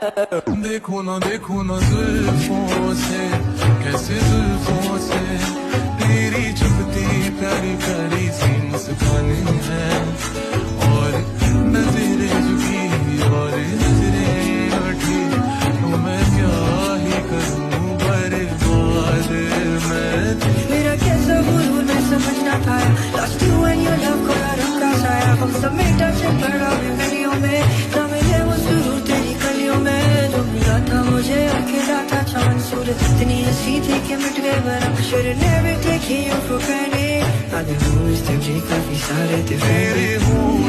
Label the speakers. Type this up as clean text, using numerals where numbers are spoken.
Speaker 1: देखो ना जुल्फों से, कैसे जुल्फों से तेरी चुभती प्यारी प्यारी सी मुस्कानें हैं, और नजरें झुकी और नजरें उठी, तो मैं क्या ही करूं बर्बाद मैं।
Speaker 2: मेरा कैसा गुरूर मैं समझ ना पाया, lost you and your love को रंग का साया, हम सब में टच पड़ा मेमोरियों में, ना मिले वो सुरूर तेरी गलियों में, जो मिला था मुझे अकेला था चांद सूरज, इतनी हंसी थी कि मिट गए वरम, should never take you for granted, I did always take काफी सारे थे
Speaker 1: तेरे हों